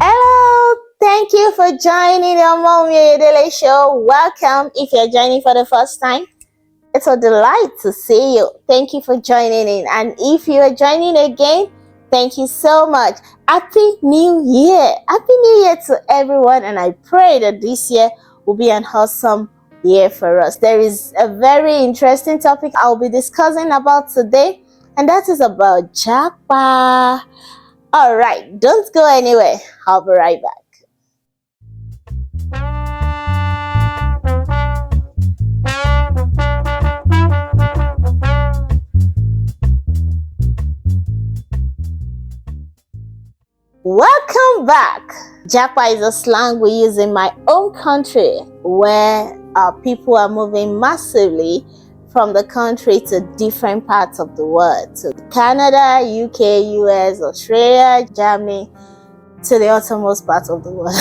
Hello, thank you for joining the Mommy Daily Show. Welcome if you're joining for the first time. It's a delight to see you. Thank you for joining in. And if you are joining again, thank you so much. Happy New Year. Happy New Year to everyone. And I pray that this year will be an awesome year for us. There is a very interesting topic I'll be discussing about today, and that is about Japa. All right, don't go anywhere. I'll be right back. Welcome back. Japa is a slang we use in my own country where people are moving massively from the country to different parts of the world. So Canada, UK, US, Australia, Germany, to the uttermost part of the world.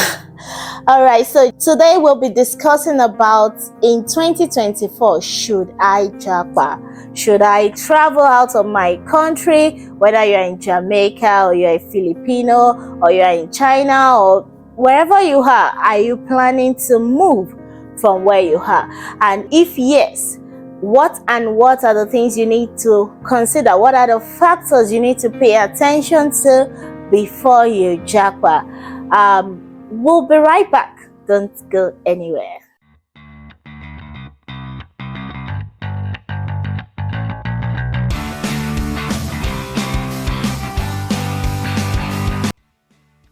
All right, so today we'll be discussing about in 2024, should I japa? Should I travel out of my country, whether you're in Jamaica or you're a Filipino or you're in China or wherever you are you planning to move from where you are? And if yes, what are the things you need to consider? What are the factors you need to pay attention to before you japa? We'll be right back. Don't go anywhere.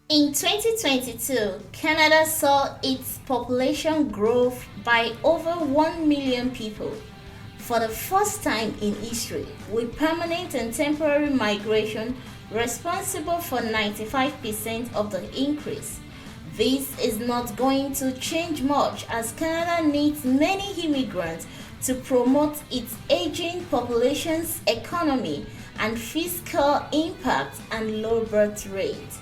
In 2022, Canada saw its population grow by over 1 million people for the first time in history, with permanent and temporary migration responsible for 95% of the increase. This is not going to change much as Canada needs many immigrants to promote its aging population's economy and fiscal impact and low birth rate.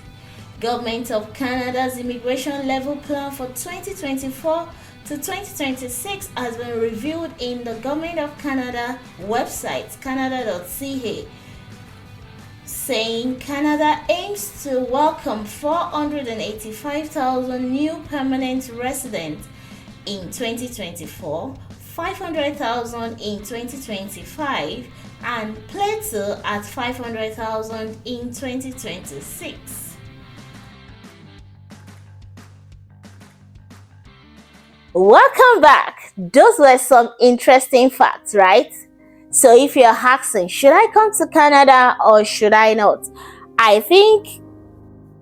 Government of Canada's immigration level plan for 2024 to 2026 has been reviewed in the Government of Canada website, canada.ca, saying Canada aims to welcome 485,000 new permanent residents in 2024, 500,000 in 2025, and plateau at 500,000 in 2026. Welcome back. Those were some interesting facts, right? So if you're asking, should I come to Canada or should I not? I think,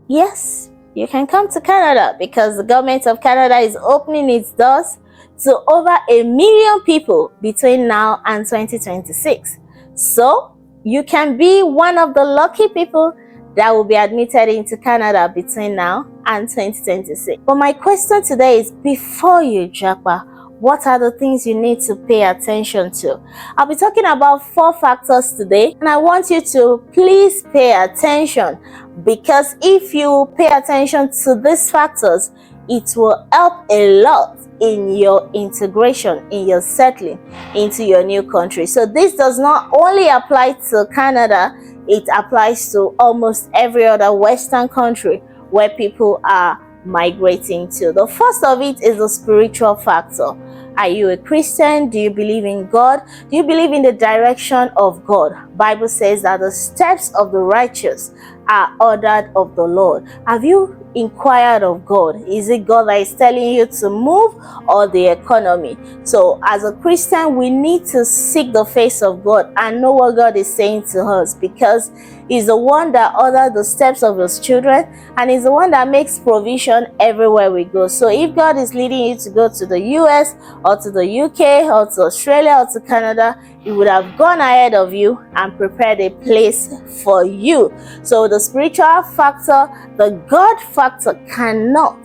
yes, you can come to Canada because the government of Canada is opening its doors to over 1 million people between now and 2026. So you can be one of the lucky people that will be admitted into Canada between now and 2026. But my question today is, before you japa, what are the things you need to pay attention to? I'll be talking about 4 factors today, and I want you to please pay attention, because if you pay attention to these factors, it will help a lot in your integration, in your settling into your new country. So this does not only apply to Canada, it applies to almost every other Western country where people are migrating to. The first of it is the spiritual factor. Are you a Christian? Do you believe in God? Do you believe in the direction of God? Bible says that the steps of the righteous are ordered of the Lord. Have you inquired of God? Is it God that is telling you to move, or the economy? So as a Christian, we need to seek the face of God and know what God is saying to us, because He's the one that orders the steps of His children, and He's the one that makes provision everywhere we go. So if God is leading you to go to the US or to the UK or to Australia or to Canada, He would have gone ahead of you and prepared a place for you. So the spiritual factor, the God factor, cannot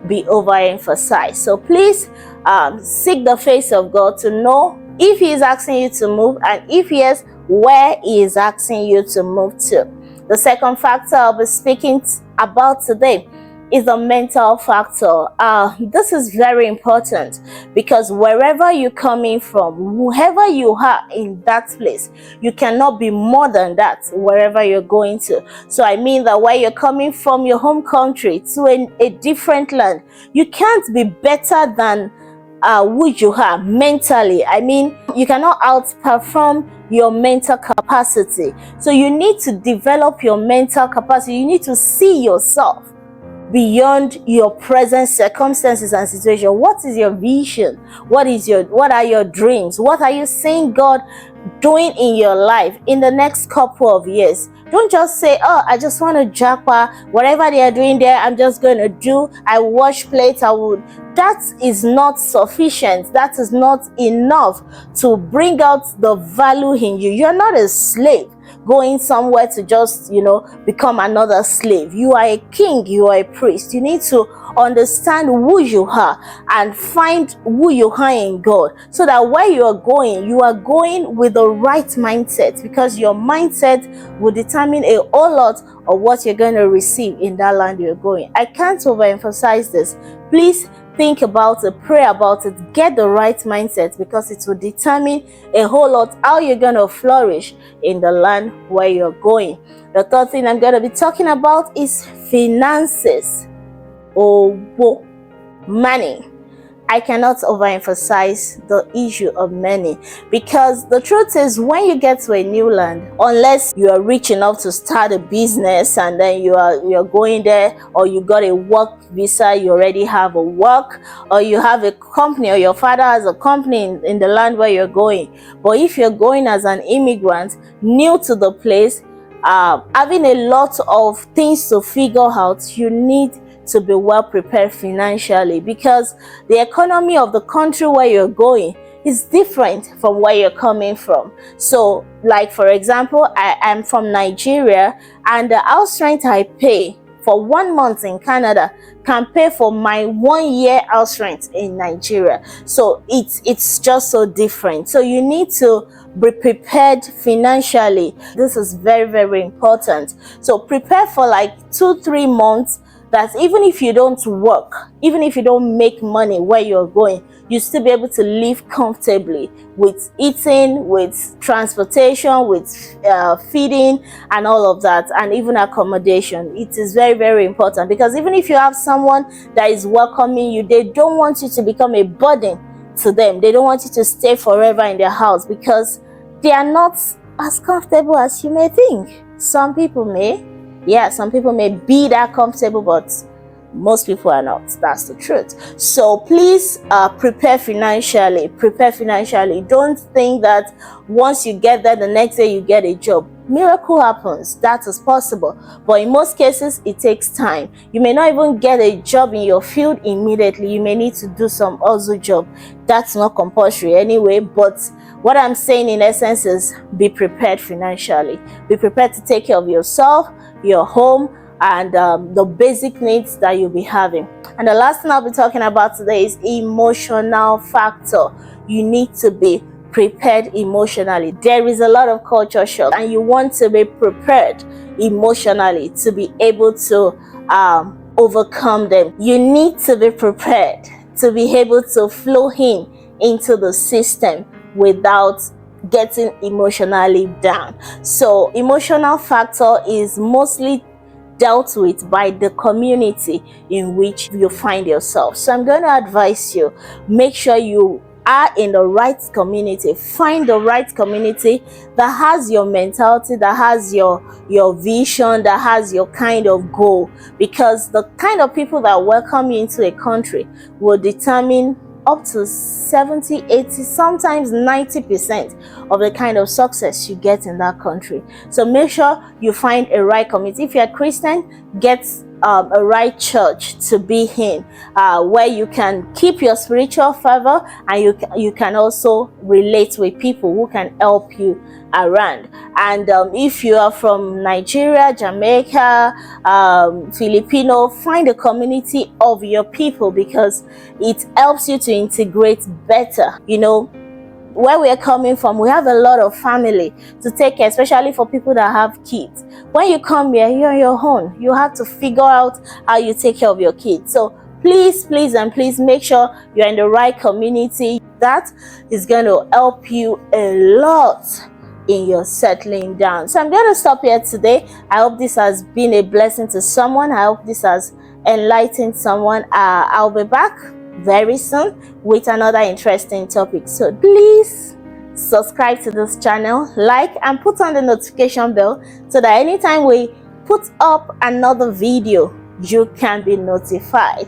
be overemphasized. So please seek the face of God to know if He is asking you to move, and if yes, where He is asking you to move to. The second factor I'll be speaking about today is a mental factor. This is very important because wherever you're coming from, whoever you are in that place, you cannot be more than that wherever you're going to. So I mean that where you're coming from your home country to a different land, you can't be better than who you are mentally. I mean, you cannot outperform your mental capacity. So you need to develop your mental capacity. You need to see yourself beyond your present circumstances and situation. What is your vision? What are your dreams? What are you seeing God doing in your life in the next couple of years? Don't just say, oh, I just want to Japa, whatever they are doing there, I'm just going to do. I wash plates, I would. That is not sufficient. That is not enough to bring out the value in you. You're not a slave going somewhere to just, become another slave. You are a king, you are a priest. You need to understand who you are and find who you are in God, so that where you are going with the right mindset, because your mindset will determine a whole lot of what you're going to receive in that land you're going. I can't overemphasize this. Please think about it, pray about it, get the right mindset, because it will determine a whole lot how you're going to flourish in the land where you're going. The third thing I'm going to be talking about is finances, or money. I cannot overemphasize the issue of money, because the truth is, when you get to a new land, unless you are rich enough to start a business and then you're going there, or you got a work visa, you already have a work, or you have a company, or your father has a company in the land where you're going. But if you're going as an immigrant new to the place, having a lot of things to figure out, you need to be well prepared financially, because the economy of the country where you're going is different from where you're coming from. So, like for example, I am from Nigeria, and the house rent I pay for 1 month in Canada can pay for my 1 year house rent in Nigeria. So it's just so different. So you need to be prepared financially. This is very, very important. So prepare for like 2-3 months, that even if you don't work, even if you don't make money where you're going, you still be able to live comfortably with eating, with transportation, with feeding and all of that, and even accommodation. It is very, very important, because even if you have someone that is welcoming you, they don't want you to become a burden to them. They don't want you to stay forever in their house, because they are not as comfortable as you may think. Some people may. Yeah, some people may be that comfortable, but most people are not. That's the truth. So please prepare financially. Prepare financially. Don't think that once you get there, the next day you get a job. Miracle happens. That is possible. But in most cases, it takes time. You may not even get a job in your field immediately. You may need to do some other job. That's not compulsory anyway. But what I'm saying in essence is, be prepared financially. Be prepared to take care of yourself, your home, and the basic needs that you'll be having. And the last thing I'll be talking about today is emotional factor. You need to be prepared emotionally. There is a lot of culture shock, and you want to be prepared emotionally to be able to overcome them. You need to be prepared to be able to flow into the system without getting emotionally down. So emotional factor is mostly dealt with by the community in which you find yourself. So I'm going to advise you, make sure you are in the right community. Find the right community that has your mentality, that has your vision, that has your kind of goal, because the kind of people that welcome you into a country will determine up to 70, 80, sometimes 90% of the kind of success you get in that country. So make sure you find a right community. If you're a Christian, get a right church to be in, where you can keep your spiritual fervor, and you can also relate with people who can help you around. And if you are from Nigeria, Jamaica, Filipino, find a community of your people, because it helps you to integrate better. where we're coming from, we have a lot of family to take care, especially for people that have kids. When you come here, you're on your own. You have to figure out how you take care of your kids. So please, please, and please make sure you're in the right community. That is going to help you a lot in your settling down. So I'm going to stop here today. I hope this has been a blessing to someone. I hope this has enlightened someone. I'll be back very soon with another interesting topic. So please subscribe to this channel, like, and put on the notification bell so that anytime we put up another video, you can be notified.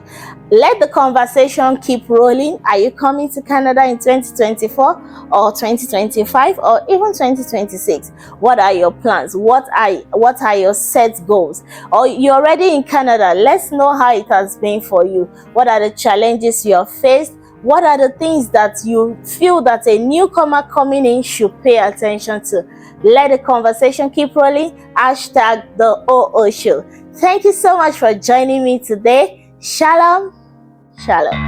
Let the conversation keep rolling. Are you coming to Canada in 2024 or 2025 or even 2026? What are your plans? What are your set goals? Or you're already in Canada? Let's know how it has been for you. What are the challenges you have faced? What are the things that you feel that a newcomer coming in should pay attention to? Let the conversation keep rolling. Hashtag the OO Show. Thank you so much for joining me today. Shalom. Shalom.